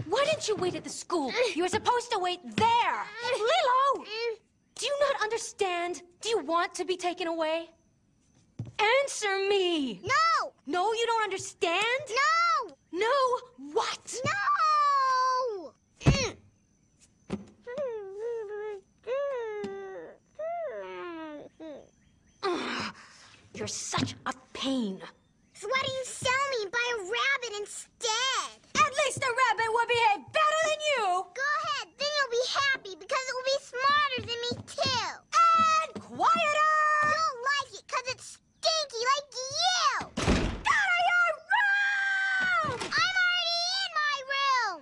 Why didn't you wait at the school? You were supposed to wait there. Lilo! Do you not understand? Do you want to be taken away? Answer me! No! No, you don't understand? No! No, what? No! Ugh, you're such a pain. So why do you sell me and buy a rabbit instead? At least the rabbit will behave better than you! Go ahead, then you'll be happy because it will be smarter than me too. And quieter! You don't like it because it's stinky like you! Get out of your room! I'm already in my room!